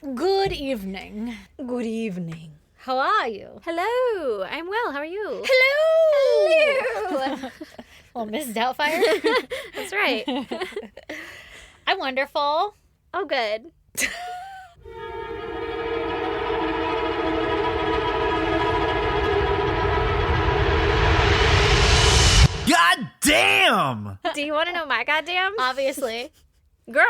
Good evening. Good evening. How are you? Hello. I'm well. How are you? Hello! Hello. Well, Miss Doubtfire. That's right. I'm wonderful. Oh, good. God damn! Do you want to know my goddamn? Obviously. Girl.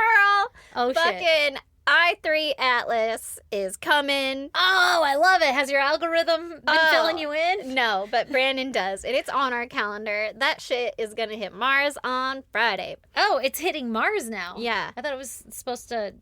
Oh, shit. Fucking I3 Atlas is coming. Oh, I love it. Has your algorithm been filling you in? No, but Brandon does. And it's on our calendar. That shit is going to hit Mars on Friday. Oh, it's hitting Mars now. Yeah. I thought it was supposed to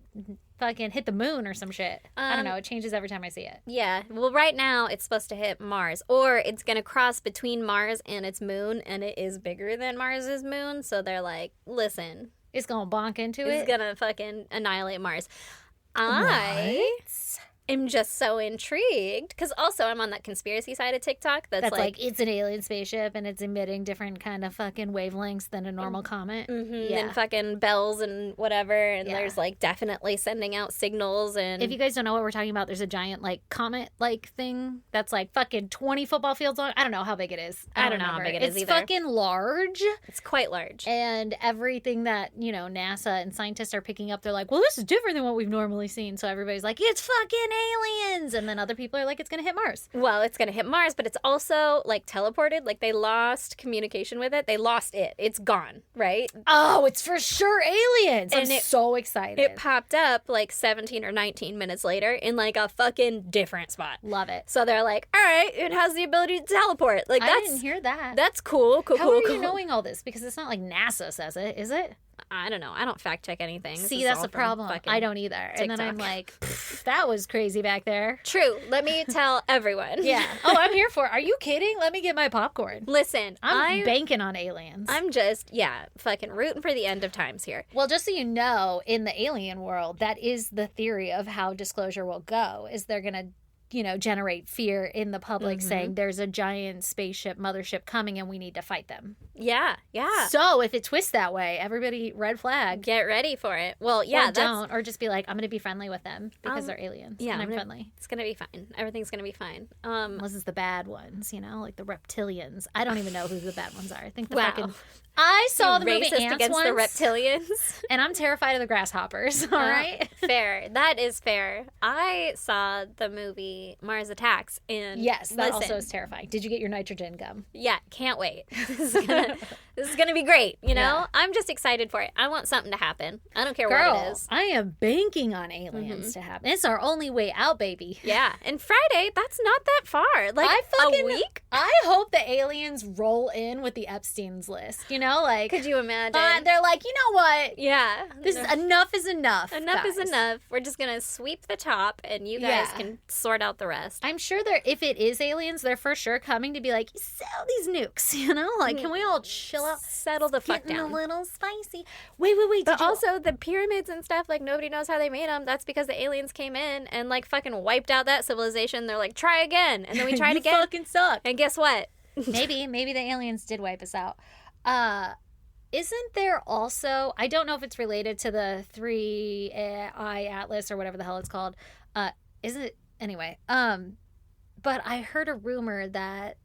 fucking hit the moon or some shit. I don't know. It changes every time I see it. Yeah. Well, right now it's supposed to hit Mars, or it's going to cross between Mars and its moon, and it is bigger than Mars's moon. So they're like, listen, It's going to bonk into it's it. going to fucking annihilate Mars. I am just so intrigued because also I'm on that conspiracy side of TikTok that's like it's an alien spaceship and it's emitting different kind of fucking wavelengths than a normal comet. and fucking bells and whatever, and Yeah. there's like definitely sending out signals. And If you guys don't know what we're talking about, there's a giant like comet like thing that's like fucking 20 football fields long. I don't know how big it is. I don't know how big it is It's either. fucking large. it's quite large. And everything that, you know, NASA and scientists are picking up, they're like, well, this is different than what we've normally seen. So everybody's like, it's fucking aliens. And then other people are like, it's going to hit Mars. Well, it's going to hit Mars, but it's also like teleported. Like they lost communication with it. They lost it. It's gone, right? Oh, it's for sure aliens. And I'm so excited. It popped up like 17 or 19 minutes later in like a fucking different spot. Love it. So they're like, all right, it has the ability to teleport. Like I that's didn't hear that. that's cool. Cool, How cool, are cool. you knowing all this? Because it's not like NASA says it, is it? I don't know. I don't fact check anything. This See, is that's all the from problem. fucking I don't either. And then I'm TikTok. like, that was crazy back there. True. Let me tell everyone. Yeah. Oh, I'm here for it. Are you kidding? Let me get my popcorn. Listen, I'm banking on aliens. I'm just, fucking rooting for the end of times here. Well, just so you know, in the alien world, that is the theory of how disclosure will go, is they're going to, you know, generate fear in the public saying there's a giant spaceship mothership coming and we need to fight them. Yeah, yeah. So if it twists that way, everybody red flag. Get ready for it. Well, yeah, Or don't. Or just be like, I'm going to be friendly with them because they're aliens. yeah, And I'm I'm gonna- friendly. It's gonna be fine. Everything's gonna be fine. Unless it's the bad ones, you know, like the reptilians. I don't even know who the bad ones are. I think the Wow. fucking... I saw the movie racist Ants against once, the reptilians. and I'm terrified of the grasshoppers, all right? Fair. That is fair. I saw the movie Mars Attacks, and Yes, that listen, also is terrifying. Did you get your nitrogen gum? yeah, can't wait. This is gonna be great. You know, Yeah. I'm just excited for it. I want something to happen. I don't care Girl, what it is. I am banking on aliens to happen. It's our only way out, baby. Yeah, and Friday, that's not that far. Like a week. I hope the aliens roll in with the Epstein's list. You know, like Could you imagine? they're like, you know what? Yeah. This is enough is enough. Enough is guys." enough. We're just gonna sweep the top, and you guys Yeah. can sort out the rest. I'm sure if it is aliens, they're for sure coming to be like, sell these nukes. You know, like, can we all chill out? Settle the fuck Getting down. a little spicy. Wait. But did you- also the pyramids and stuff, like nobody knows how they made them. That's because the aliens came in and like fucking wiped out that civilization. They're like, try again, and then we tried you again, fucking suck. and guess what? maybe the aliens did wipe us out. Isn't there also, I don't know if it's related to the 3I Atlas or whatever the hell it's called. Is it anyway? But I heard a rumor that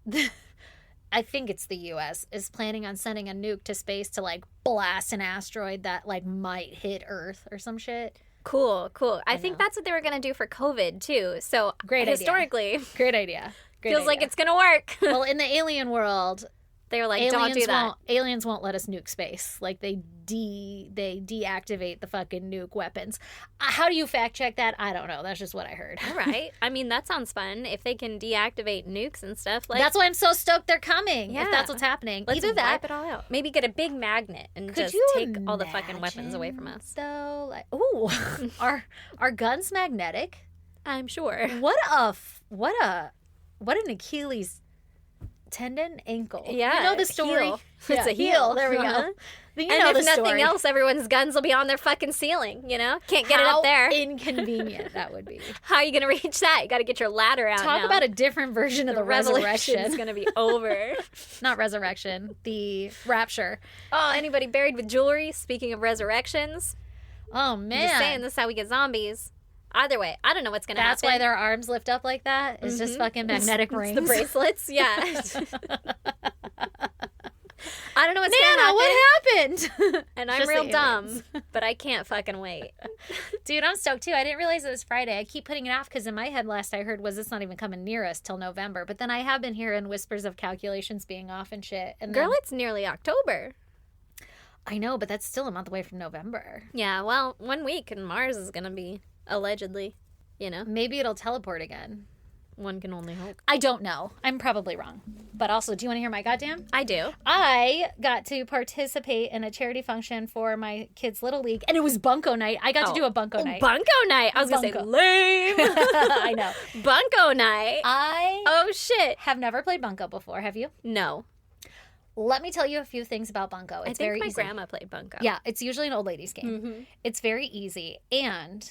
I think it's the US is planning on sending a nuke to space to like blast an asteroid that like might hit Earth or some shit. Cool. I think know. that's what they were gonna do for COVID too. So Great idea. historically, Great idea. feels like it's gonna work. Well, in the alien world, They're like, don't do that. Aliens won't let us nuke space. Like they deactivate the fucking nuke weapons. How do you fact check that? I don't know. That's just what I heard. All right. I mean, that sounds fun. If they can deactivate nukes and stuff, like That's why I'm so stoked they're coming. Yeah. If that's what's happening, let's either that. wipe it all out. Maybe get a big magnet and Could just you take all the fucking weapons away from imagine, us. Though, like, ooh, are guns magnetic? I'm sure. What an Achilles tendon ankle. Yeah, you know the story. heel. It's a heel. There we go. Uh-huh. You And know if the nothing story. else, everyone's guns will be on their fucking ceiling, you know? Can't get it How up there. inconvenient that would be. How are you going to reach that? You got to get your ladder out Talk now. about a different version of the resurrection. It's going to be over. Not resurrection, the rapture. Oh, anybody buried with jewelry? Speaking of resurrections. Oh, I'm man. just saying, this is how we get zombies. Either way, I don't know what's going to happen. That's why their arms lift up like that. It's just fucking magnetic rings. The bracelets, yeah. I don't know what's going to Nana, happen. what happened? And I'm Just real the dumb, aliens. but I can't fucking wait. Dude, I'm stoked too. I didn't realize it was Friday. I keep putting it off because in my head, last I heard was it's not even coming near us till November. But then I have been hearing whispers of calculations being off and shit. And Girl, then, it's nearly October. I know, but that's still a month away from November. Yeah, well, 1 week and Mars is going to be, allegedly, you know? Maybe it'll teleport again. One can only hope. I don't know. I'm probably wrong. But also, do you want to hear my goddamn? I do. I got to participate in a charity function for my kids' Little League, and it was Bunko night. I got to do a Bunko night. Bunko night. I was going to say, Bunko. lame. I know. Bunko night. I Oh, shit. have never played Bunko before. Have you? No. Let me tell you a few things about Bunko. It's I think very my easy. grandma played Bunko. Yeah, it's usually an old ladies game. Mm-hmm. It's very easy, and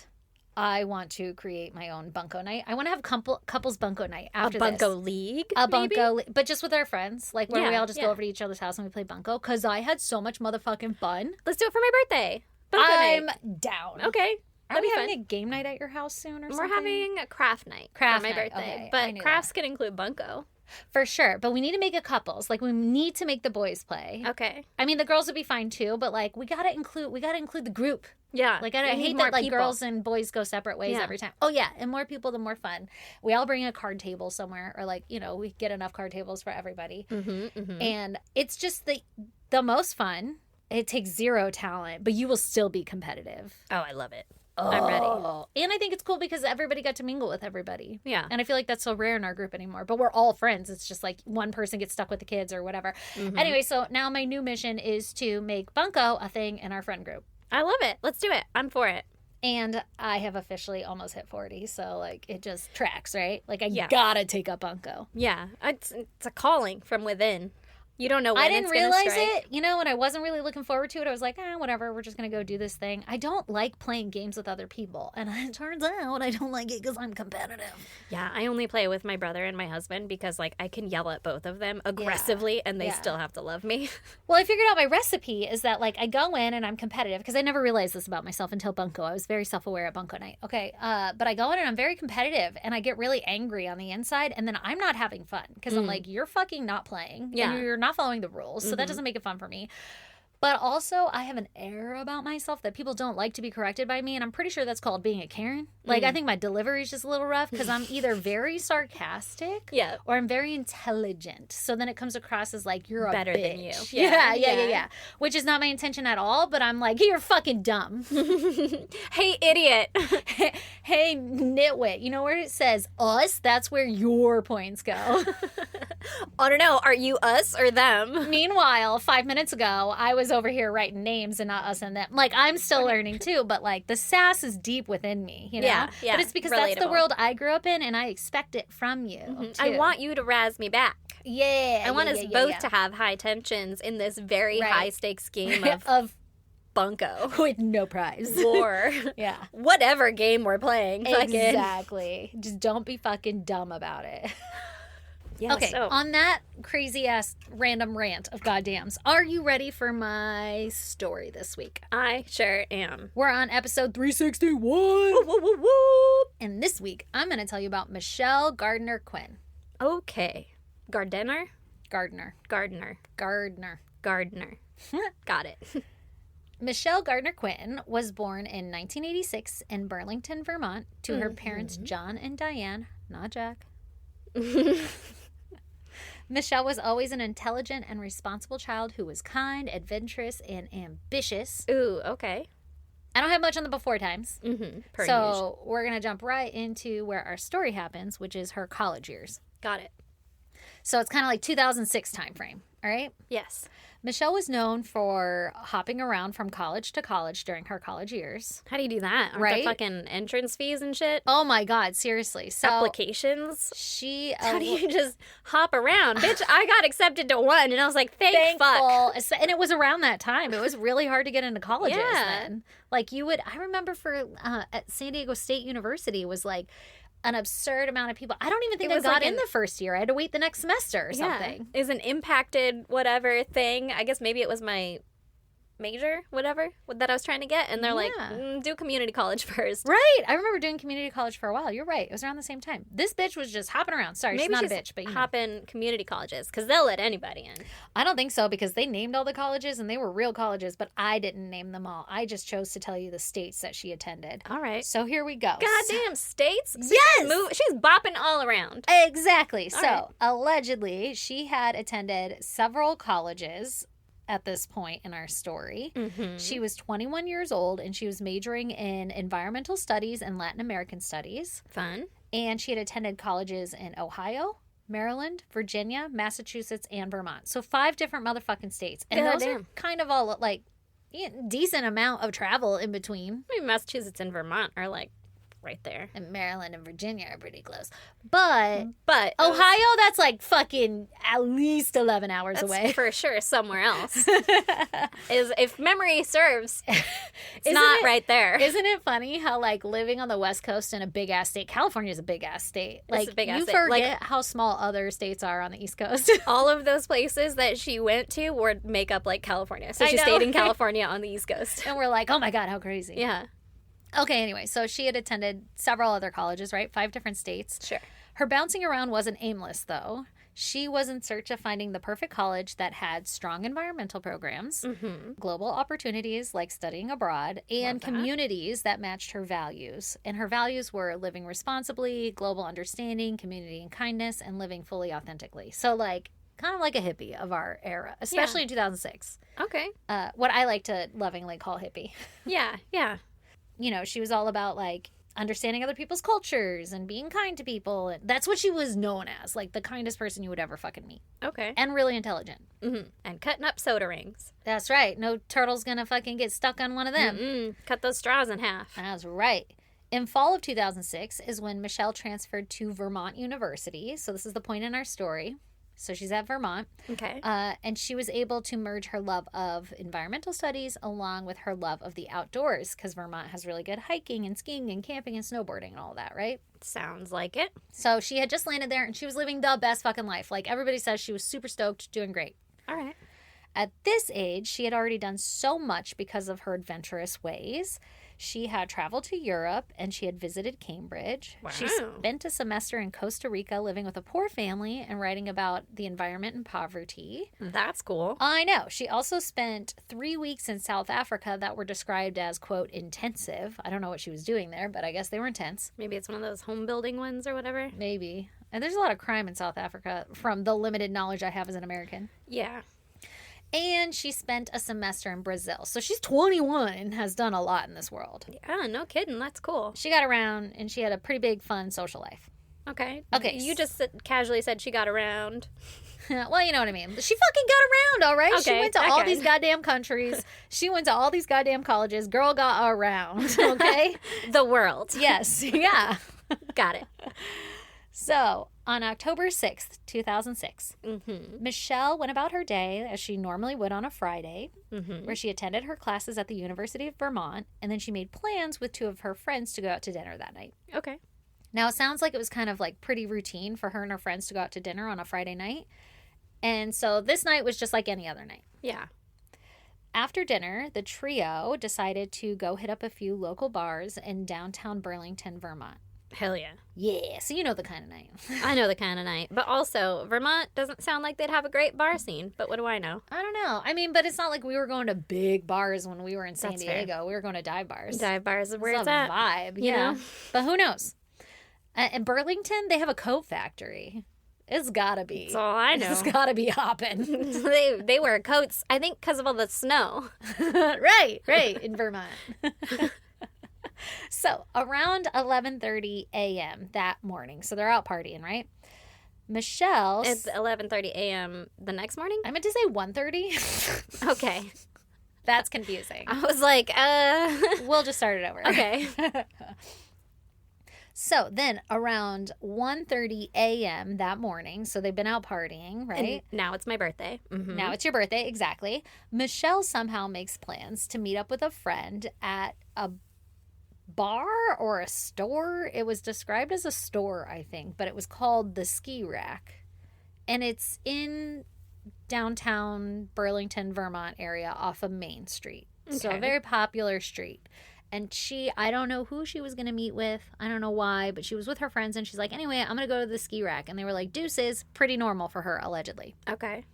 I want to create my own Bunko night. I want to have couples Bunko night after A Bunko this. league, A maybe? Bunko, but just with our friends, like where we Yeah, all just go over to each other's house and we play Bunko. Because I had so much motherfucking fun. Let's do it for my birthday. Bunko I'm night. down. Okay. Are That'd we be having fun. a game night at your house soon or We're something? having a craft night Craft for my night, birthday. okay, I But knew crafts can include Bunko. For sure, but we need to make it couples. Like we need to make the boys play. Okay. I mean, the girls would be fine too, but like we gotta include the group. Yeah. Like I We need hate more that like people. girls and boys go separate ways Yeah. every time. Oh yeah, and more people the more fun. We all bring a card table somewhere, or like we get enough card tables for everybody, and it's just the most fun. It takes zero talent, but you will still be competitive. Oh, I love it. I'm ready. And I think it's cool because everybody got to mingle with everybody. Yeah. And I feel like that's so rare in our group anymore. But we're all friends. It's just like one person gets stuck with the kids or whatever. Anyway, so now my new mission is to make Bunko a thing in our friend group. I love it. Let's do it. I'm for it. And I have officially almost hit 40. So like it just tracks, right? Like I Yeah. gotta take up Bunko. Yeah. It's a calling from within. You don't know when I didn't it's gonna realize strike. it, and I wasn't really looking forward to it. I was like, whatever, we're just going to go do this thing. I don't like playing games with other people. And it turns out I don't like it because I'm competitive. Yeah, I only play with my brother and my husband because, like, I can yell at both of them aggressively and they Yeah. still have to love me. Well, I figured out my recipe is that, like, I go in and I'm competitive because I never realized this about myself until Bunko. I was very self-aware at Bunko night. Okay, but I go in and I'm very competitive and I get really angry on the inside and then I'm not having fun because I'm like, you're fucking not playing. Yeah. And you're not following the rules. So that doesn't make it fun for me. But also, I have an air about myself that people don't like to be corrected by me, and I'm pretty sure that's called being a Karen. Like, I think my delivery is just a little rough because I'm either very sarcastic Yeah. or I'm very intelligent. So then it comes across as like, you're a Better bitch. than you. Yeah. Which is not my intention at all, but I'm like, you're fucking dumb. Hey, idiot. Hey, nitwit. You know where it says us? That's where your points go. I don't know. Are you us or them? Meanwhile, 5 minutes ago, I was over here writing names and not us and them. Like, I'm still learning too, but like the sass is deep within me, you know? Yeah, yeah, But it's because that's the relatable. world I grew up in and I expect it from you. I too. want you to razz me back. Yeah. I want yeah, us yeah, both yeah. to have high tensions in this very Right. high stakes game of of Bunko, with no prize. war, Yeah. whatever game we're playing. Fucking. Exactly. Just don't be fucking dumb about it. Yeah, Okay, so- on that crazy ass random rant of goddams, are you ready for my story this week? I sure am. We're on episode 361. Woo, woo, woo, woo. And this week, I'm going to tell you about Michelle Gardner-Quinn. Okay. Gardener? Gardner. Gardener. Gardner. Gardener. Got it. Michelle Gardner-Quinn was born in 1986 in Burlington, Vermont, to her parents John and Diane, not Jack. Michelle was always an intelligent and responsible child who was kind, adventurous, and ambitious. Ooh, okay. I don't have much on the before times. Per usual. So we're going to jump right into where our story happens, which is her college years. Got it. So it's kind of like 2006 time frame, all right? Yes. Michelle was known for hopping around from college to college during her college years. How do you do that? Aren't Right? there fucking entrance fees and shit? Oh my God, seriously. So Applications? she How do you just hop around? Bitch, I got accepted to one and I was like, fuck. thankful. And it was around that time. It was really hard to get into colleges Yeah. then. Like you would, I remember for at San Diego State University was like an absurd amount of people. I don't even think It I was got like in the first year. I had to wait the next semester or something. Is an impacted whatever thing. I guess maybe it was my major, whatever, that I was trying to get. And they're like, do community college first. Right. I remember doing community college for a while. You're right. It was around the same time. This bitch was just hopping around. Sorry, Maybe she's not a bitch, but you know. hopping community colleges because they'll let anybody in. I don't think so because they named all the colleges and they were real colleges, but I didn't name them all. I just chose to tell you the states that she attended. All right. So here we go. Goddamn states. So yes. She's bopping all around. Exactly. All so right. allegedly, she had attended several colleges at this point in our story. Mm-hmm. She was 21 years old and she was majoring in environmental studies and Latin American studies. Fun. And she had attended colleges in Ohio, Maryland, Virginia, Massachusetts, and Vermont. So 5 different motherfucking states. And those are kind of all like decent amount of travel in between. I mean, Massachusetts and Vermont are like right there. And Maryland and Virginia are pretty close. But Ohio, that's like fucking at least 11 hours away. For sure somewhere else. If memory serves, it's not right there. Isn't it funny how like living on the West Coast in a big ass state, California is a big ass state. Like you forget how small other states are on the East Coast. All of those places that she went to would make up like California. So she stayed in California on the East Coast. And we're like, oh my God, how crazy. Yeah. Okay, anyway, so she had attended several other colleges, right? 5 different states. Sure. Her bouncing around wasn't aimless, though. She was in search of finding the perfect college that had strong environmental programs, global opportunities like studying abroad, and communities that matched her values. And her values were living responsibly, global understanding, community and kindness, and living fully authentically. So, like, kind of like a hippie of our era, especially in 2006. Okay. What I like to lovingly call hippie. Yeah, yeah. You know, she was all about, like, understanding other people's cultures and being kind to people. That's what she was known as, like, the kindest person you would ever fucking meet. Okay. And really intelligent. Mm-hmm. And cutting up soda rings. That's right. No turtle's gonna fucking get stuck on one of them. Mm-mm. Cut those straws in half. That's right. In fall of 2006 is when Michelle transferred to Vermont University. So this is the point in our story. So she's at Vermont. Okay. And she was able to merge her love of environmental studies along with her love of the outdoors because Vermont has really good hiking and skiing and camping and snowboarding and all that, right? Sounds like it. So she had just landed there and she was living the best fucking life. Like everybody says, she was super stoked, doing great. All right. At this age, she had already done so much because of her adventurous ways. She had traveled to Europe and she had visited Cambridge. Wow. She spent a semester in Costa Rica living with a poor family and writing about the environment and poverty. That's cool. I know. She also spent 3 weeks in South Africa that were described as, quote, intensive. I don't know what she was doing there, but I guess they were intense. Maybe it's one of those home building ones or whatever. Maybe. And there's a lot of crime in South Africa from the limited knowledge I have as an American. Yeah. And she spent a semester in Brazil. So she's 21 and has done a lot in this world. Yeah, no kidding. That's cool. She got around and she had a pretty big, fun social life. Okay. Okay. You just casually said she got around. Well, you know what I mean. She fucking got around, all right? Okay, She went to all these goddamn countries. She went to all these goddamn colleges. Girl got around, okay? The world. Yes. Yeah. Got it. So, on October 6th, 2006, Michelle went about her day as she normally would on a Friday, where she attended her classes at the University of Vermont, and then she made plans with 2 of her friends to go out to dinner that night. Okay. Now, it sounds like it was kind of like pretty routine for her and her friends to go out to dinner on a Friday night. And so this night was just like any other night. Yeah. After dinner, the trio decided to go hit up a few local bars in downtown Burlington, Vermont. Hell yeah. Yeah, so you know the kind of night. I know the kind of night. But also, Vermont doesn't sound like they'd have a great bar scene. But what do I know? I don't know. I mean, but it's not like we were going to big bars when we were in San That's Diego. fair. We were going to dive bars. Dive bars is where It's it's a at. vibe, you know? But who knows? In Burlington, they have a coat factory. It's gotta be. That's all I know. It's gotta be hopping. They wear coats, I think, because of all the snow. Right, in Vermont. So, around 11:30 a.m. that morning, so they're out partying, right? Michelle... It's 11:30 a.m. the next morning? I meant to say 1:30. Okay. That's confusing. I was like, We'll just start it over. Okay. So then around 1:30 a.m. that morning, so they've been out partying, right? And now it's my birthday. Mm-hmm. Now it's your birthday, exactly. Michelle somehow makes plans to meet up with a friend at a bar or a store. It was described as a store, I think, but it was called the Ski Rack. And it's in downtown Burlington, Vermont area off of Main Street. So a Okay. very popular street. And I don't know who she was going to meet with. I don't know why, but she was with her friends and she's like, anyway, I'm going to go to the ski rack. And they were like, deuces, pretty normal for her, allegedly. Okay.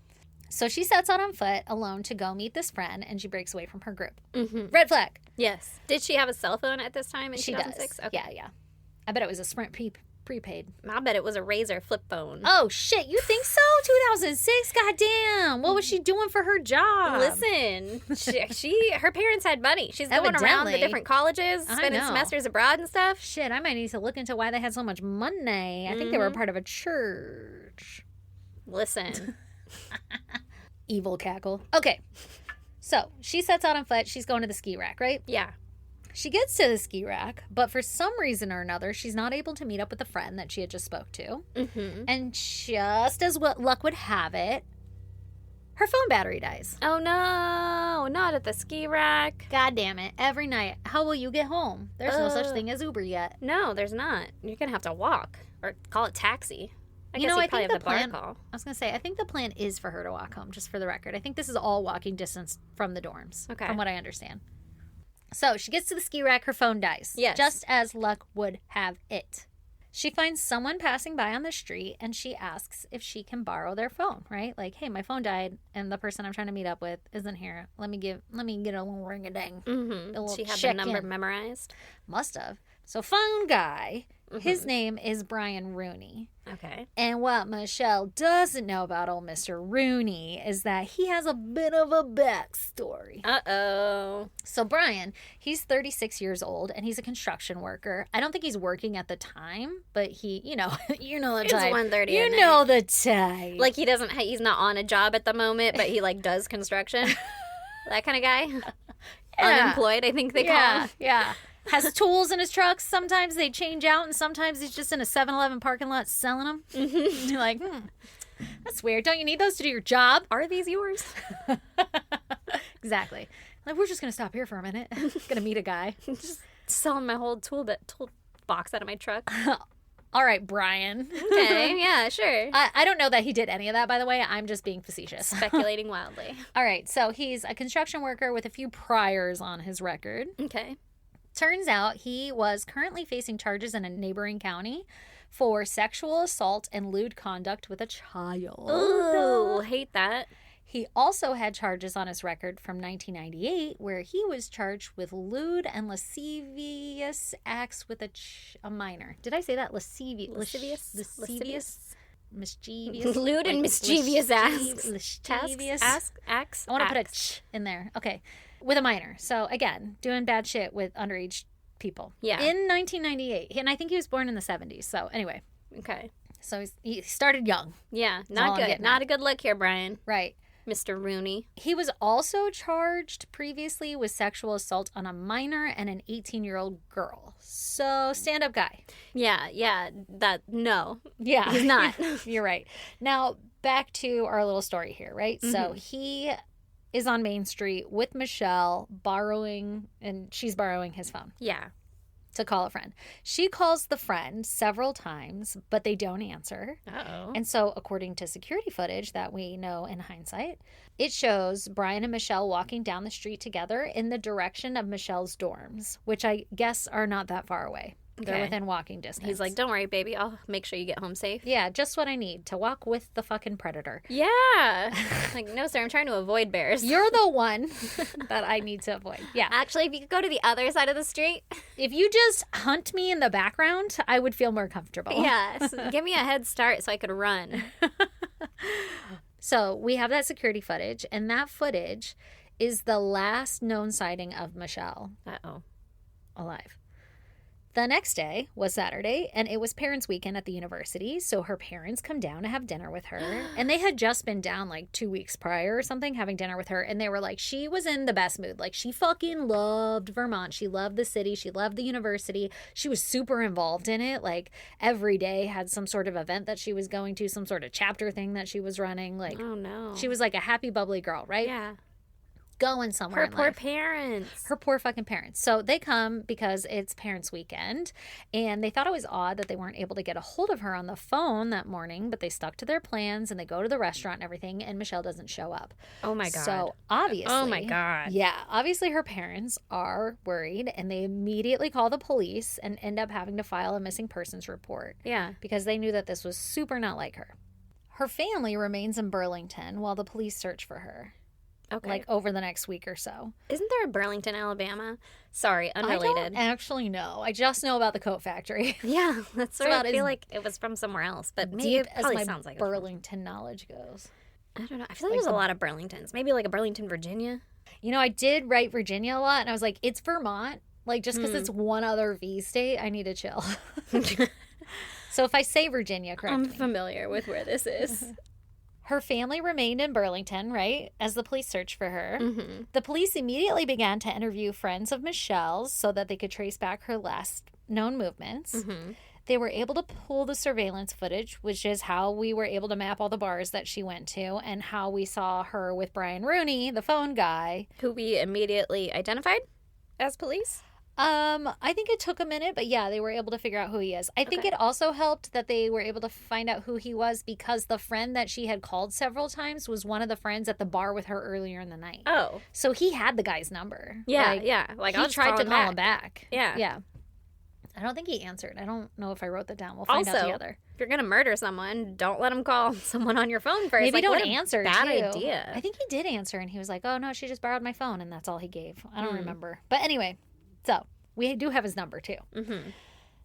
So she sets out on foot alone to go meet this friend and she breaks away from her group. Mm-hmm. Red flag. Yes. Did she have a cell phone at this time in She 2006? does. Okay. Yeah. I bet it was a Sprint prepaid. I'll bet it was a Razor flip phone. Oh, shit. You think so? 2006? Goddamn. What was she doing for her job? Listen, her parents had money. She's going around the Evidently. different colleges, I spending know. semesters abroad and stuff. Shit, I might need to look into why they had so much money. I think they were Mm-hmm. part of a church. Listen. Evil cackle. Okay. So she sets out on foot. She's going to the ski rack, right? Yeah. She gets to the ski rack, but for some reason or another, she's not able to meet up with the friend that she had just spoke to. Mm-hmm. And just as what luck would have it, her phone battery dies. Oh no, not at the ski rack. God damn it. Every night. How will you get home? There's no such thing as Uber yet. No, there's not. You're gonna have to walk or call it taxi. I You guess know, you I probably think have the the bar plan- call. I was going to say, I think the plan is for her to walk home, just for the record. I think this is all walking distance from the dorms, Okay. from what I understand. So she gets to the ski rack, her phone dies. Yes. Just as luck would have it. She finds someone passing by on the street and she asks if she can borrow their phone, right? Like, hey, my phone died and the person I'm trying to meet up with isn't here. Let me get a little ring a ding. Mm-hmm. A little She had the check number in. memorized. Must have. So phone guy, Mm-hmm. his name is Brian Rooney. Okay. And what Michelle doesn't know about old Mr. Rooney is that he has a bit of a backstory. Uh-oh. So Brian, he's 36 years old and he's a construction worker. I don't think he's working at the time, but he, you know the It's type. 1:30 You at know the type. Like he's not on a job at the moment, but he like does construction. That kind of guy. Yeah. Unemployed, I think they call him. Yeah. Has tools in his trucks. Sometimes they change out and sometimes he's just in a 7-Eleven parking lot selling them. Mm-hmm. You're like, that's weird. Don't you need those to do your job? Are these yours? Exactly. Like, we're just going to stop here for a minute. Gonna meet a guy. Just selling my whole tool box out of my truck. All right, Brian. Okay, yeah, sure. I don't know that he did any of that, by the way. I'm just being facetious. Speculating wildly. All right, so he's a construction worker with a few priors on his record. Okay. Turns out he was currently facing charges in a neighboring county for sexual assault and lewd conduct with a child. Ooh, hate that. He also had charges on his record from 1998 where he was charged with lewd and lascivious acts with a minor. Did I say that? Lascivious. Mischievous. Lewd and mischievous acts. Mischievous. Acts. I want to put a ch in there. Okay. With a minor. So, again, doing bad shit with underage people. Yeah. In 1998. And I think he was born in the 70s. So, anyway. Okay. So, he started young. Yeah, all not I'm good. getting Not at. a good look here, Brian. Right. Mr. Rooney. He was also charged previously with sexual assault on a minor and an 18-year-old girl. So, stand-up guy. Yeah. No. Yeah. He's not. You're right. Now, back to our little story here, right? So, Mm-hmm. he is on Main Street with Michelle and she's borrowing his phone Yeah. to call a friend. She calls the friend several times, but they don't answer. Uh-oh. And so, according to security footage that we know in hindsight, it shows Brian and Michelle walking down the street together in the direction of Michelle's dorms, which I guess are not that far away. They're Okay. within walking distance. He's like, don't worry, baby. I'll make sure you get home safe. yeah, just what I need to walk with the fucking predator. Yeah. Like, no, sir, I'm trying to avoid bears. You're the one that I need to avoid. Yeah. Actually, if you could go to the other side of the street. If you just hunt me in the background, I would feel more comfortable. Yeah. So give me a head start so I could run. So we have that security footage, and that footage is the last known sighting of Michelle Uh-oh. alive. The next day was Saturday, and it was parents' weekend at the university, so her parents come down to have dinner with her. And they had just been down like 2 weeks prior or something, having dinner with her, and they were like, she was in the best mood. Like, she fucking loved Vermont. She loved the city. She loved the university. She was super involved in it. Like, every day had some sort of event that she was going to, some sort of chapter thing that she was running. Like, Oh, no. she was like a happy, bubbly girl, right? Yeah. going somewhere Her in poor life. parents. Her poor fucking parents. So they come because it's parents' weekend, and they thought it was odd that they weren't able to get a hold of her on the phone that morning, but they stuck to their plans, and they go to the restaurant and everything, and Michelle doesn't show up. Oh my God. So obviously. Oh my God. Yeah, obviously her parents are worried, and they immediately call the police and end up having to file a missing persons report. Yeah. Because they knew that this was super not like her. Her family remains in Burlington while the police search for her. Okay. Like over the next week or so. Isn't there a Burlington, Alabama? Sorry, I unrelated. don't actually know. I just know about the coat factory. Yeah, that's what about I feel as like it was from somewhere else, but maybe Deep it as probably my sounds like it was from- Burlington knowledge goes. I don't know. I feel like there's a lot of Burlingtons. Maybe like a Burlington, Virginia. You know, I did write Virginia a lot, and I was like, it's Vermont. Like, just because it's one other V state, I need to chill. So if I say Virginia, correct I'm me. familiar with where this is. Her family remained in Burlington, right, as the police searched for her. Mm-hmm. The police immediately began to interview friends of Michelle's so that they could trace back her last known movements. Mm-hmm. They were able to pull the surveillance footage, which is how we were able to map all the bars that she went to and how we saw her with Brian Rooney, the phone guy. Who we immediately identified as police. I think it took a minute, but yeah, they were able to figure out who he is. I think Okay. it also helped that they were able to find out who he was because the friend that she had called several times was one of the friends at the bar with her earlier in the night. Oh. So he had the guy's number. Yeah, Like, yeah. Like, he I'll just tried to call him him back. Yeah. Yeah. I don't think he answered. I don't know if I wrote that down. We'll find out Also, together. If you're going to murder someone, don't let them call someone on your phone first. Maybe Like, don't what a answer. Bad too. idea. I think he did answer, and he was like, "Oh no, she just borrowed my phone," and that's all he gave. I don't Hmm. remember. But anyway, so we do have his number too. Mm-hmm.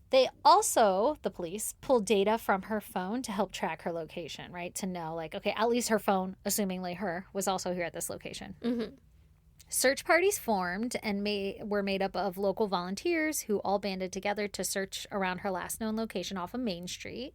They also, the police, pulled data from her phone to help track her location, right? To know, like, okay, at least her phone, assumingly her, was also here at this location. Mm-hmm. Search parties formed and were made up of local volunteers who all banded together to search around her last known location off of Main Street.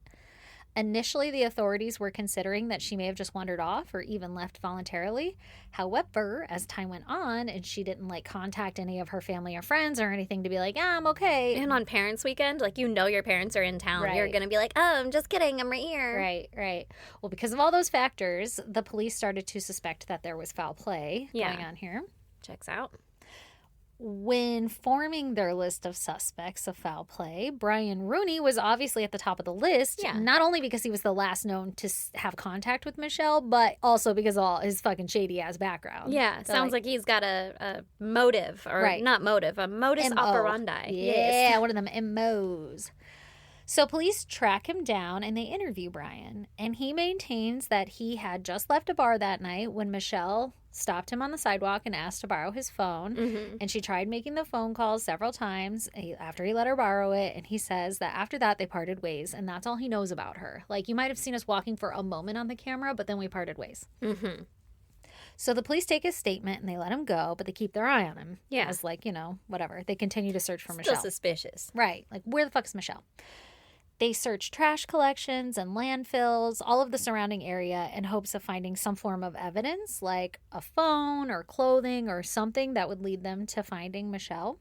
Initially, the authorities were considering that she may have just wandered off or even left voluntarily. However, as time went on and she didn't like contact any of her family or friends or anything to be like, yeah, I'm okay. And on parents' weekend, like, you know your parents are in town. Right. You're going to be like, oh, I'm just kidding. I'm right here. Right, right. Well, because of all those factors, the police started to suspect that there was foul play Yeah. going on here. Checks out. When forming their list of suspects of foul play, Brian Rooney was obviously at the top of the list, Yeah. not only because he was the last known to have contact with Michelle, but also because of all his fucking shady-ass background. Yeah, They're sounds like he's got a motive, or Right. not motive, a modus MO. operandi. Yeah, Yes. one of them MOs. So police track him down and they interview Brian, and he maintains that he had just left a bar that night when Michelle stopped him on the sidewalk and asked to borrow his phone. Mm-hmm. And she tried making the phone calls several times after he let her borrow it. And he says that after that, they parted ways. And that's all he knows about her. Like, you might have seen us walking for a moment on the camera, but then we parted ways. Mm-hmm. So the police take his statement and they let him go, but they keep their eye on him. Yeah. As, like, you know, whatever. They continue to search for Still Michelle. suspicious. Right. Like, where the fuck is Michelle? They search trash collections and landfills, all of the surrounding area, in hopes of finding some form of evidence, like a phone or clothing or something that would lead them to finding Michelle.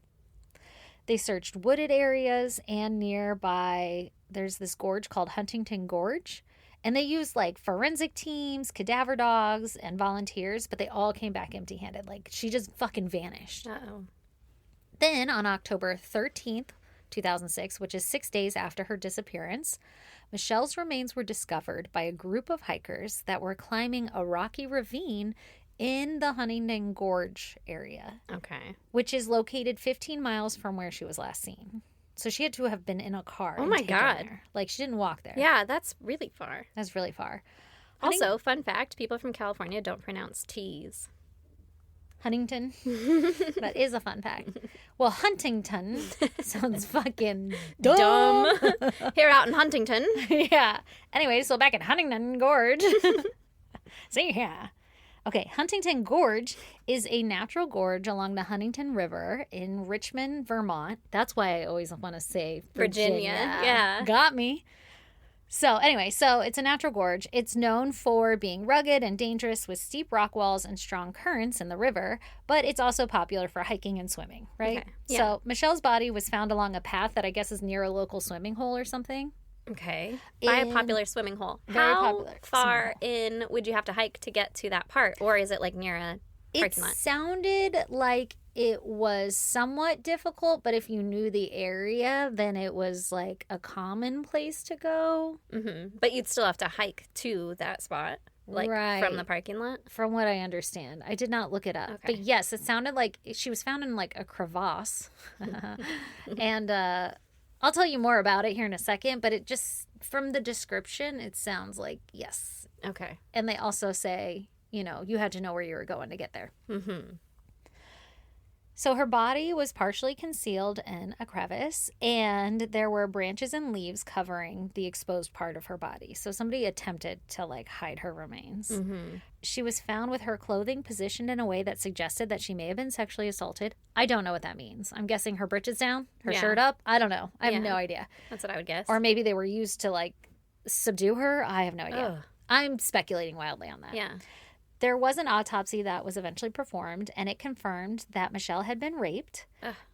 They searched wooded areas and nearby, there's this gorge called Huntington Gorge. And they used like forensic teams, cadaver dogs, and volunteers, but they all came back empty-handed. Like, she just fucking vanished. Uh-oh. Then on October 13th, 2006, which is 6 days after her disappearance, Michelle's remains were discovered by a group of hikers that were climbing a rocky ravine in the Huntington Gorge area, Okay. which is located 15 miles from where she was last seen. So she had to have been in a car. Oh and my taken God. there. Like, she didn't walk there. Yeah, that's really far. That's really far. Also, fun fact, people from California don't pronounce T's. Huntington. That is a fun fact. Well, Huntington sounds fucking dumb. Here out in Huntington. Yeah. Anyway, so back at Huntington Gorge. See, yeah. Okay, Huntington Gorge is a natural gorge along the Huntington River in Richmond, Vermont. That's why I always want to say Virginia, yeah. Got me. So anyway, so it's a natural gorge. It's known for being rugged and dangerous with steep rock walls and strong currents in the river, but it's also popular for hiking and swimming, right? Okay, yeah. So Michelle's body was found along a path that I guess is near a local swimming hole or something. Okay. By a In- popular swimming hole. Very How popular far in would you have to hike to get to that part? Or is it like near a parking lot. It sounded like it was somewhat difficult, but if you knew the area, then it was like a common place to go. Mm-hmm. But you'd still have to hike to that spot, like from the parking lot. From what I understand. I did not look it up. Okay. But yes, it sounded like she was found in like a crevasse. And I'll tell you more about it here in a second, but it just, from the description, it sounds like yes. Okay. And they also say, you know, you had to know where you were going to get there. Mm-hmm. So her body was partially concealed in a crevice, and there were branches and leaves covering the exposed part of her body. So somebody attempted to, like, hide her remains. Mm-hmm. She was found with her clothing positioned in a way that suggested that she may have been sexually assaulted. I don't know what that means. I'm guessing her britches down, her shirt up. I don't know. I have no idea. That's what I would guess. Or maybe they were used to, like, subdue her. I have no idea. Ugh. I'm speculating wildly on that. Yeah. There was an autopsy that was eventually performed, and it confirmed that Michelle had been raped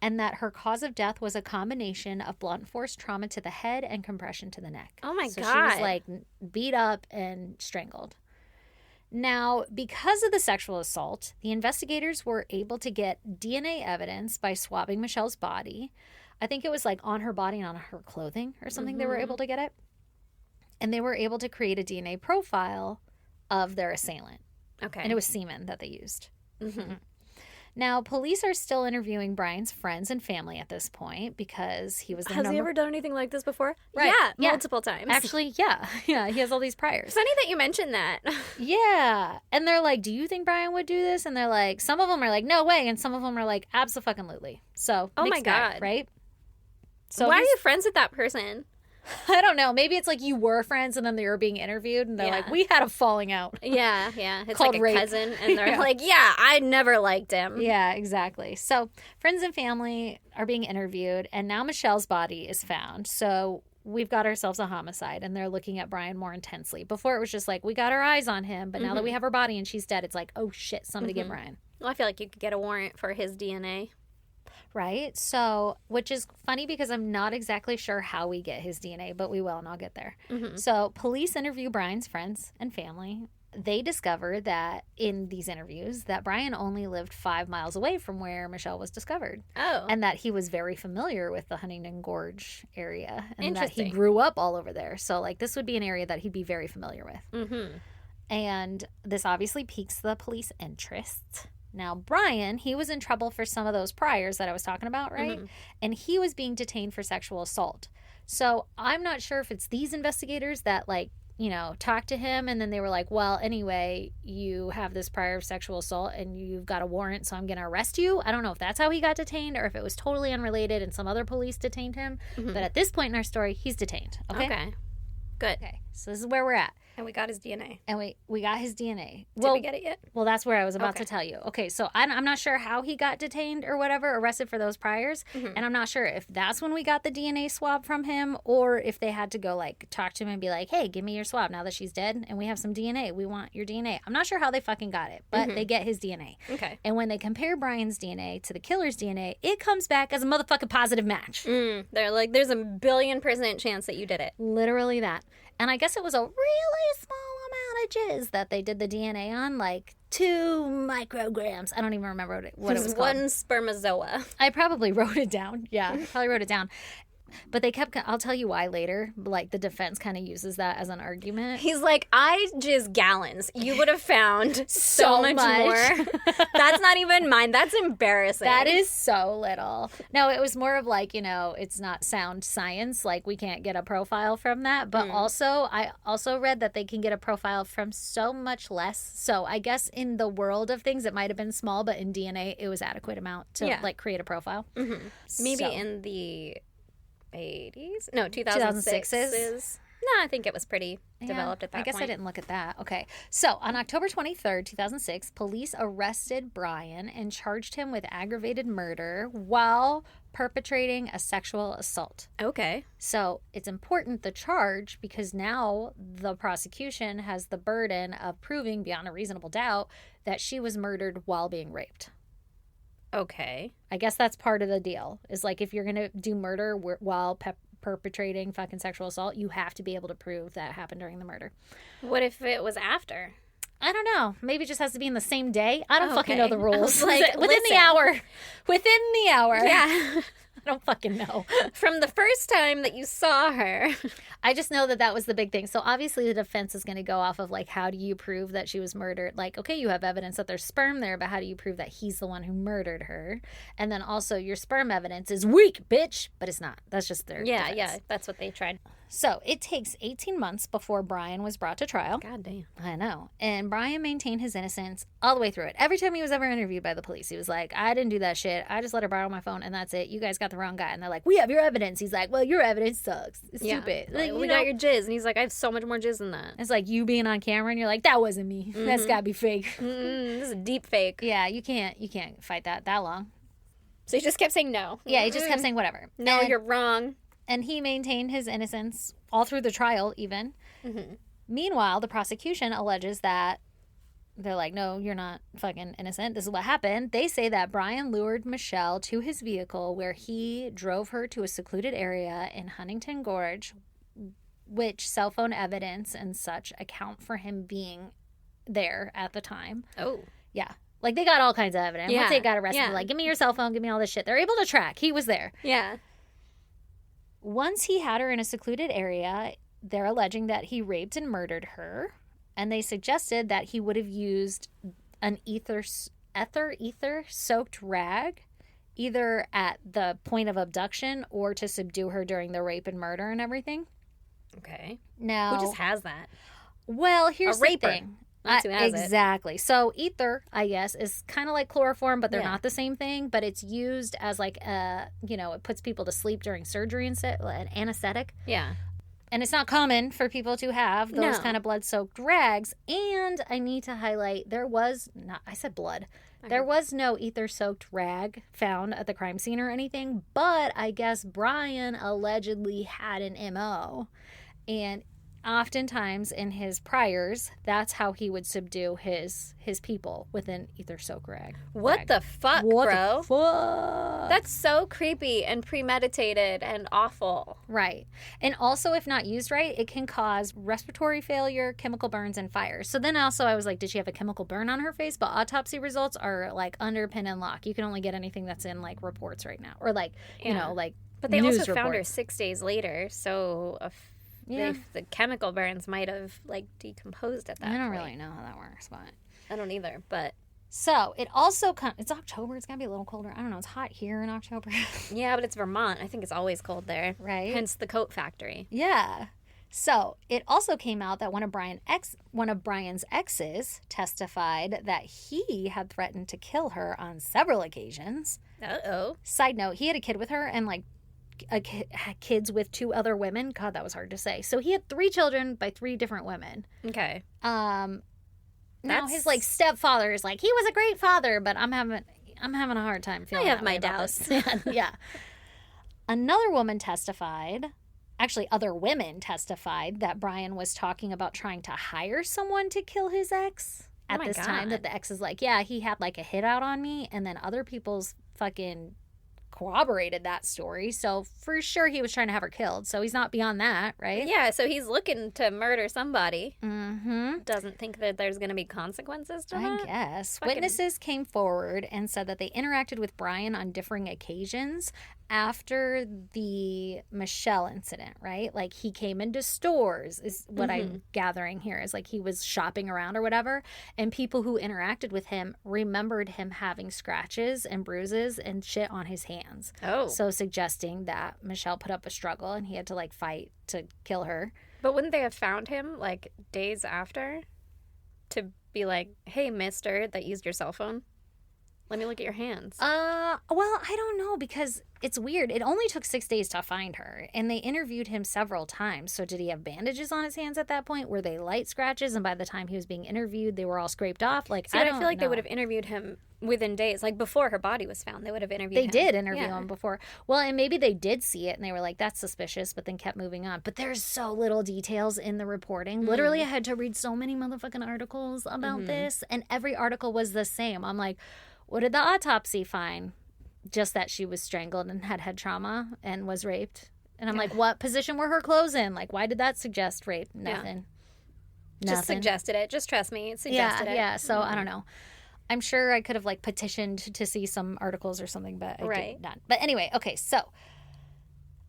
and that her cause of death was a combination of blunt force trauma to the head and compression to the neck. Oh, my so God. She was, like, beat up and strangled. Now, because of the sexual assault, the investigators were able to get DNA evidence by swabbing Michelle's body. I think it was, like, on her body and on her clothing or something they were able to get it. And they were able to create a DNA profile of their assailant. Okay. And it was semen that they used. Mm-hmm. Now, police are still interviewing Brian's friends and family at this point because he was the Has he ever done anything like this before? Right. Yeah, multiple times. Actually, yeah. Yeah, he has all these priors. Funny that you mentioned that. Yeah. And they're like, do you think Brian would do this? And they're like, some of them are like, no way. And some of them are like, abso-fucking-lutely. So, oh my mixed bag, God. right? So why are you friends with that person? I don't know. Maybe it's like you were friends and then they were being interviewed and they're like, we had a falling out. Yeah. It's Called like a rape. cousin. And they're like, yeah, I never liked him. Yeah, exactly. So friends and family are being interviewed, and now Michelle's body is found. So we've got ourselves a homicide, and they're looking at Brian more intensely. Before it was just like, we got our eyes on him, but now that we have her body and she's dead, it's like, oh shit, somebody get Brian. Well, I feel like you could get a warrant for his DNA. Right? So, which is funny because I'm not exactly sure how we get his DNA, but we will, and I'll get there. So police interview Brian's friends and family. They discover that in these interviews that Brian only lived 5 miles away from where Michelle was discovered. Oh. And that he was very familiar with the Huntington Gorge area. And that he Interesting. grew up all over there. So, like, this would be an area that he'd be very familiar with. Mm-hmm. And this obviously piques the police interest. Now, Brian, he was in trouble for some of those priors that I was talking about, right? And he was being detained for sexual assault. So I'm not sure if it's these investigators that, like, you know, talked to him and then they were like, well, anyway, you have this prior of sexual assault and you've got a warrant, so I'm going to arrest you. I don't know if that's how he got detained or if it was totally unrelated and some other police detained him. But at this point in our story, he's detained. Okay? Good. Okay. So this is where we're at. And we got his DNA. And we got his DNA. Did we get it yet? Well, that's where I was about Okay. to tell you. Okay, so I'm not sure how he got detained or whatever, arrested for those priors. And I'm not sure if that's when we got the DNA swab from him or if they had to go, like, talk to him and be like, hey, give me your swab now that she's dead and we have some DNA. We want your DNA. I'm not sure how they fucking got it, but they get his DNA. Okay. And when they compare Brian's DNA to the killer's DNA, it comes back as a motherfucking positive match. They're like, there's a 1,000,000,000% chance that you did it. Literally that. And I guess it was a really small amount of jizz that they did the DNA on, like 2 micrograms. I don't even remember what it was called. One spermazoa. I probably wrote it down. Yeah, probably wrote it down. But they kept, I'll tell you why later, like the defense kind of uses that as an argument. He's like, I jizz gallons. You would have found so much more. That's not even mine. That's embarrassing. That is so little. No, it was more of like, you know, it's not sound science. Like, we can't get a profile from that. But also, I also read that they can get a profile from so much less. So I guess in the world of things, it might have been small, but in DNA, it was adequate amount to like create a profile. Maybe So- in the 80s? No, 2006's. No, I think it was pretty developed at that I guess point. I didn't look at that. Okay. So on October 23rd, 2006, police arrested Brian and charged him with aggravated murder while perpetrating a sexual assault. Okay. So it's important, the charge, because now the prosecution has the burden of proving beyond a reasonable doubt that she was murdered while being raped. Okay. I guess that's part of the deal. Is like, if you're going to do murder while perpetrating fucking sexual assault, you have to be able to prove that happened during the murder. What if it was after? I don't know. Maybe it just has to be in the same day. I don't fucking know the I rules. was like, Within the hour. Within the hour. Yeah. I don't fucking know. From the first time that you saw her. I just know that that was the big thing. So obviously the defense is going to go off of like, how do you prove that she was murdered? Like, okay, you have evidence that there's sperm there, but how do you prove that he's the one who murdered her? And then also your sperm evidence is weak, bitch. But it's not. That's just their defense. Yeah, that's what they tried. So it takes 18 months before Brian was brought to trial. God damn. I know. And Brian maintained his innocence all the way through it. Every time he was ever interviewed by the police, he was like, I didn't do that shit. I just let her borrow my phone and that's it. You guys got the wrong guy. And they're like, we have your evidence. He's like, well, your evidence sucks. It's stupid. Like, we got your jizz. And he's like, I have so much more jizz than that. It's like you being on camera and you're like, that wasn't me. That's gotta be fake. This is a deep fake. Yeah, you can't fight that long. So he just kept saying no. Yeah, he just kept saying whatever. No, you're wrong. And he maintained his innocence all through the trial, even. Meanwhile, the prosecution alleges that they're like, no, you're not fucking innocent. This is what happened. They say that Brian lured Michelle to his vehicle where he drove her to a secluded area in Huntington Gorge, which cell phone evidence and such account for him being there at the time. Oh. Yeah. Like, they got all kinds of evidence. Yeah. Once they got arrested, Yeah. they're like, give me your cell phone, give me all this shit. They're able to track. He was there. Yeah. Once he had her in a secluded area, they're alleging that he raped and murdered her. And they suggested that he would have used an ether-soaked rag, either at the point of abduction or to subdue her during the rape and murder and everything. Okay. Now, Who just has that? well, here's A raper. the thing. That's who has it. Exactly. So ether, I guess, is kind of like chloroform, but they're Yeah. not the same thing. But it's used as like it puts people to sleep during surgery and an anesthetic. Yeah. And it's not common for people to have those No. kind of blood-soaked rags. And I need to highlight, I said blood. There was no ether-soaked rag found at the crime scene or anything. But I guess Brian allegedly had an MO. And oftentimes in his priors, that's how he would subdue his people with an ether-soaked rag. What the fuck, What bro? the fuck? That's so creepy and premeditated and awful. Right. And also, if not used right, it can cause respiratory failure, chemical burns, and fires. So then also I was like, did she have a chemical burn on her face? But autopsy results are like under pin and lock. You can only get anything that's in like reports right now. Or like, like But they news also found her reports. 6 days later, so if the chemical burns might have like decomposed at that I don't point. really know how that works, but... I don't either, but... So, it also it's October. It's got to be a little colder. I don't know. It's hot here in October. Yeah, but it's Vermont. I think it's always cold there. Right. Hence the coat factory. Yeah. So, it also came out that one of Brian's exes testified that he had threatened to kill her on several occasions. Uh-oh. Side note, he had a kid with her and like kids with 2 other women. God, that was hard to say. So, he had 3 children by 3 different women. Okay. Now his like stepfather is like, he was a great father, but I'm having a hard time feeling have that my way about doubts. this. Yeah. Another woman testified, actually other women testified, that Brian was talking about trying to hire someone to kill his ex Oh at my this time. That God. the ex is like, yeah, he had like a hit out on me, and then other people's fucking corroborated that story. So for sure he was trying to have her killed. So he's not beyond that, right? Yeah, so he's looking to murder somebody. Mm-hmm. Doesn't think that there's going to be consequences to I that. guess. Fucking- Witnesses came forward and said that they interacted with Brian on differing occasions after the Michelle incident, right? Like he came into stores is what I'm gathering here, is like he was shopping around or whatever, and people who interacted with him remembered him having scratches and bruises and shit on his hands. Oh. So suggesting that Michelle put up a struggle and he had to like fight to kill her. But wouldn't they have found him like days after to be like, hey, mister, that used your cell phone? Let me look at your hands. Well, I don't know, because it's weird. It only took 6 days to find her, and they interviewed him several times. So did he have bandages on his hands at that point? Were they light scratches, and by the time he was being interviewed, they were all scraped off? Like, See, I but don't I feel like know. they would have interviewed him within days. Like before her body was found, they would have interviewed They him. did interview Yeah. him before. Well, and maybe they did see it, and they were like, that's suspicious, but then kept moving on. But there's so little details in the reporting. Literally, I had to read so many motherfucking articles about this, and every article was the same. I'm like, what did the autopsy find? Just that she was strangled and had head trauma and was raped. And I'm like, what position were her clothes in? Like, why did that suggest rape? Nothing. Nothing. Just suggested it. Just trust me. It suggested it. Yeah. So I don't know. I'm sure I could have like petitioned to see some articles or something, but I did not. But anyway, okay, so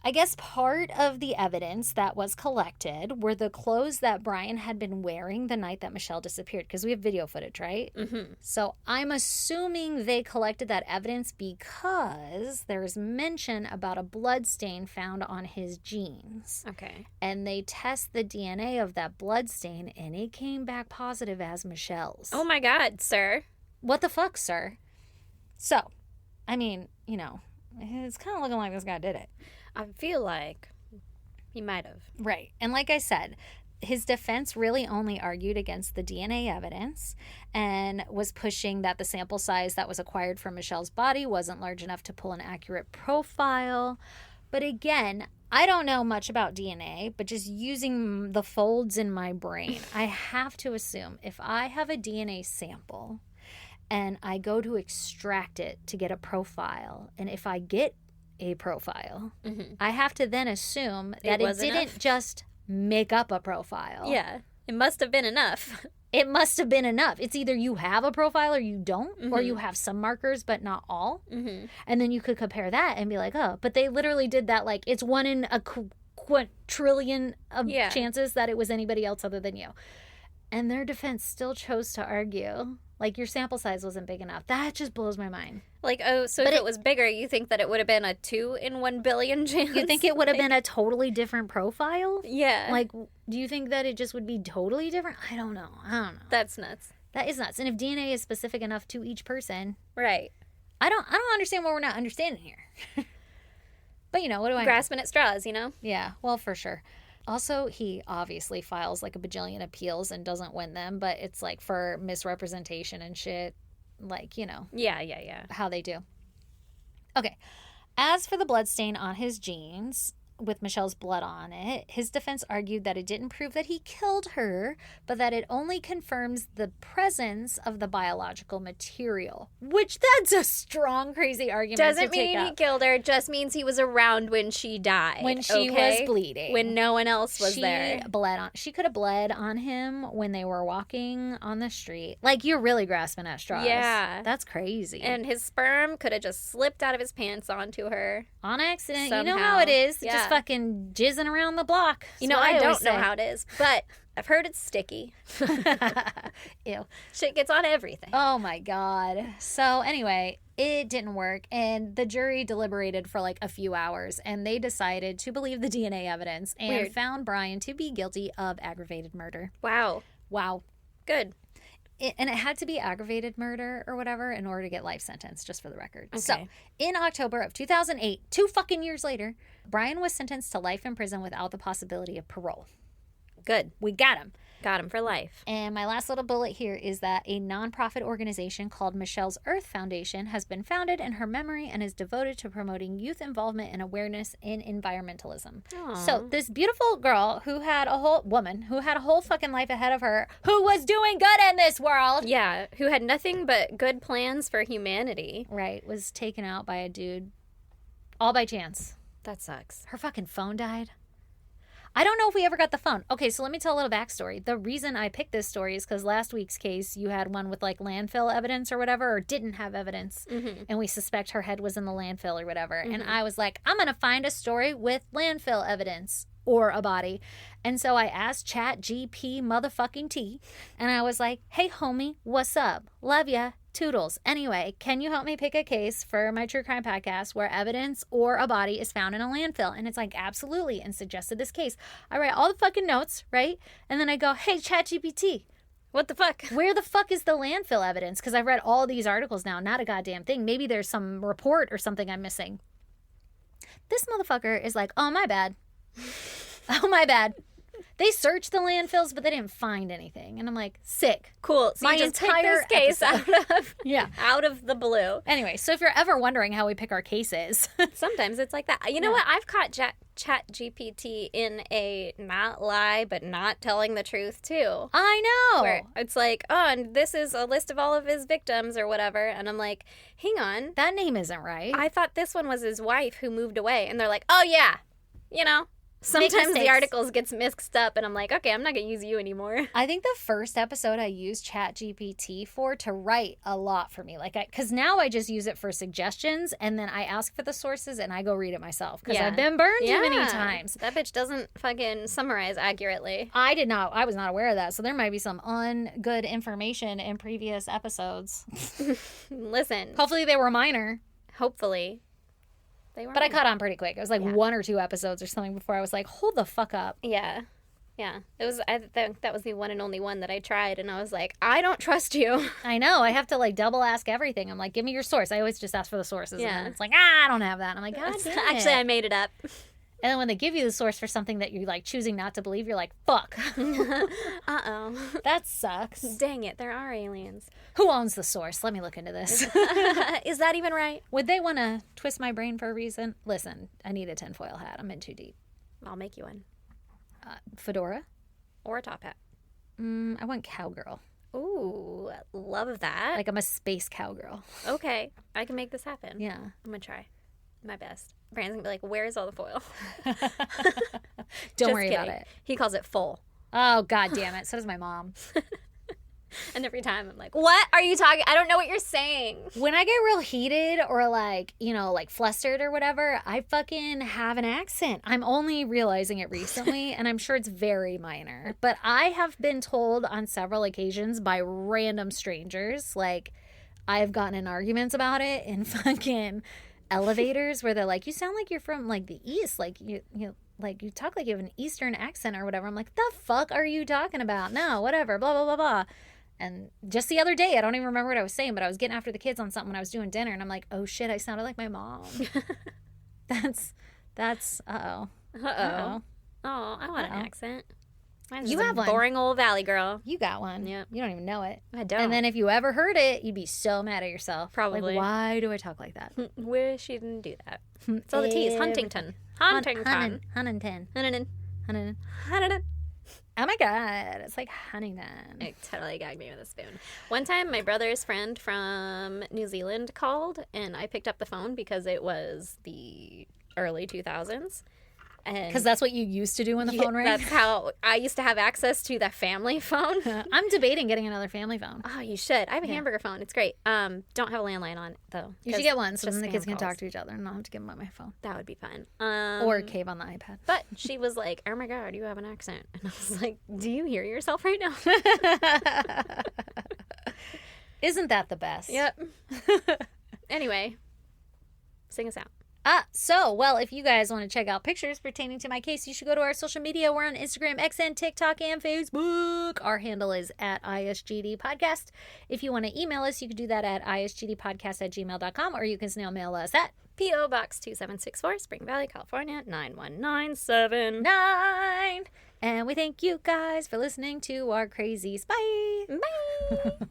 I guess part of the evidence that was collected were the clothes that Brian had been wearing the night that Michelle disappeared, because we have video footage, right? Mm-hmm. So I'm assuming they collected that evidence because there's mention about a blood stain found on his jeans. Okay. And they test the DNA of that blood stain, and it came back positive as Michelle's. Oh my God, sir. What the fuck, sir? So, I mean, you know, it's kind of looking like this guy did it. I feel like he might have. Right. And like I said, his defense really only argued against the DNA evidence and was pushing that the sample size that was acquired from Michelle's body wasn't large enough to pull an accurate profile. But again, I don't know much about DNA, but just using the folds in my brain, I have to assume if I have a DNA sample and I go to extract it to get a profile, and if I get a profile, I have to then assume that it didn't just make up a profile. Yeah, it must have been enough. It must have been enough. It's either you have a profile or you don't, or you have some markers but not all. And then you could compare that and be like, oh, but they literally did that like it's 1 in a quadrillion of chances that it was anybody else other than you. And their defense still chose to argue like your sample size wasn't big enough. That just blows my mind. Like, oh, so if it was bigger, you think that it would have been a 2 in 1 billion chance? You think it would have been a totally different profile? Yeah. Like, do you think that it just would be totally different? I don't know. That's nuts. That is nuts. And if DNA is specific enough to each person, right? I don't understand what we're not understanding here. But you know, what do I grasping at straws, you know? Yeah, well, for sure. Also, he obviously files like a bajillion appeals and doesn't win them, but it's like for misrepresentation and shit, like, you know. Yeah. How they do. Okay. As for the bloodstain on his jeans with Michelle's blood on it, his defense argued that it didn't prove that he killed her, but that it only confirms the presence of the biological material. Which, that's a strong, crazy argument. Doesn't mean he killed her, just means he was around when she died. When she was bleeding. When no one else was there. She could have bled on him when they were walking on the street. Like, you're really grasping at straws. Yeah. That's crazy. And his sperm could have just slipped out of his pants onto her. On accident. Somehow. You know how it is. Yeah. Just fucking jizzing around the block. You know, I don't know how it is, but I've heard it's sticky. Ew. Shit gets on everything. Oh my God. So anyway, it didn't work, and the jury deliberated for like a few hours, and they decided to believe the DNA evidence and found Brian to be guilty of aggravated murder. Wow. Good. And it had to be aggravated murder or whatever in order to get life sentence, just for the record. Okay. So, in October of 2008, 2 fucking years later, Brian was sentenced to life in prison without the possibility of parole. Good. We got him. Got him for life. And my last little bullet here is that a nonprofit organization called Michelle's Earth Foundation has been founded in her memory and is devoted to promoting youth involvement and awareness in environmentalism. Aww. So this beautiful girl who had a whole fucking life ahead of her, who was doing good in this world. Yeah, who had nothing but good plans for humanity. Right, was taken out by a dude all by chance. That sucks. Her fucking phone died. I don't know if we ever got the phone. Okay, so let me tell a little backstory. The reason I picked this story is because last week's case, you had one with like landfill evidence or whatever, or didn't have evidence, and we suspect her head was in the landfill or whatever. And I was like, I'm going to find a story with landfill evidence or a body. And so I asked ChatGPT motherfucking T, and I was like, hey, homie, what's up? Love ya. Toodles. Anyway, can you help me pick a case for my true crime podcast where evidence or a body is found in a landfill? And it's like, absolutely, and suggested this case. I write all the fucking notes, right? And then I go, hey, ChatGPT, what the fuck? where the fuck is the landfill evidence? Because I've read all these articles now, not a goddamn thing. Maybe there's some report or something I'm missing. This motherfucker is like, oh, my bad. Oh, my bad. They searched the landfills, but they didn't find anything. And I'm like, sick. Cool. So my you just entire pick this case out of the blue. Anyway, so if you're ever wondering how we pick our cases. Sometimes it's like that. You know what? I've caught ChatGPT in a not lie, but not telling the truth, too. I know. Where it's like, oh, and this is a list of all of his victims or whatever. And I'm like, hang on. That name isn't right. I thought this one was his wife who moved away. And they're like, oh, yeah. You know. Sometimes the mistakes. articles gets mixed up, and I'm like, okay, I'm not gonna use you anymore. I think the first episode I used ChatGPT for to write a lot for me. Like, because now I just use it for suggestions, and then I ask for the sources, and I go read it myself. Because I've been burned too many times. That bitch doesn't fucking summarize accurately. I was not aware of that. So there might be some ungood information in previous episodes. Listen. Hopefully they were minor. Hopefully. But I caught on pretty quick. It was like 1 or 2 episodes or something before I was like, hold the fuck up. Yeah. Yeah. I think that was the one and only one that I tried, and I was like, I don't trust you. I know. I have to like double ask everything. I'm like, give me your source. I always just ask for the sources. Yeah. And then it's like, I don't have that. And I'm like, God damn it. Actually, I made it up. And then when they give you the source for something that you're like choosing not to believe, you're like, fuck. Uh-oh. That sucks. Dang it, there are aliens. Who owns the source? Let me look into this. Is that even right? Would they want to twist my brain for a reason? Listen, I need a tinfoil hat. I'm in too deep. I'll make you one. Fedora? Or a top hat. I want cowgirl. Ooh, love that. Like I'm a space cowgirl. Okay, I can make this happen. Yeah. I'm gonna try my best. Brandon's gonna be like, where's all the foil? Don't worry about it. He calls it full. Oh, God damn it. So does my mom. And every time I'm like, what are you talking? I don't know what you're saying. When I get real heated or like, like flustered or whatever, I fucking have an accent. I'm only realizing it recently, and I'm sure it's very minor. But I have been told on several occasions by random strangers, like I've gotten in arguments about it in fucking elevators where they're like, you sound like you're from like the East, like you like you talk like you have an Eastern accent or whatever. I'm like, the fuck are you talking about? No, whatever, blah blah blah blah. And just the other day, I don't even remember what I was saying, but I was getting after the kids on something when I was doing dinner, and I'm like, oh shit, I sounded like my mom. that's uh-oh. Uh-oh. Oh, I want an accent. Mine's You just have a one. boring old valley girl. You got one. Yep. You don't even know it. I don't. And then if you ever heard it, you'd be so mad at yourself. Probably. Like, why do I talk like that? Wish you didn't do that. It's all the T's. Huntington. Huntington. Huntington. Huntington. Huntington. Huntington. Oh my God. It's like Huntington. It totally gagged me with a spoon. One time, my brother's friend from New Zealand called, and I picked up the phone because it was the early 2000s. Because that's what you used to do when the phone rang? That's how I used to have access to the family phone. I'm debating getting another family phone. Oh, you should. I have a hamburger phone. It's great. Don't have a landline on it, though. You should get one so then the spam kids can calls. talk to each other and not have to give them my phone. That would be fun. Or cave on the iPad. But she was like, oh my God, you have an accent. And I was like, do you hear yourself right now? Isn't that the best? Yep. Anyway, sing us out. Well, if you guys want to check out pictures pertaining to my case, you should go to our social media. We're on Instagram, XN, TikTok, and Facebook. Our handle is at ISGD Podcast. If you want to email us, you can do that at isgdpodcast@gmail.com, or you can snail mail us at P.O. Box 2764, Spring Valley, California, 91979. 9. And we thank you guys for listening to our crazies. Bye. Bye.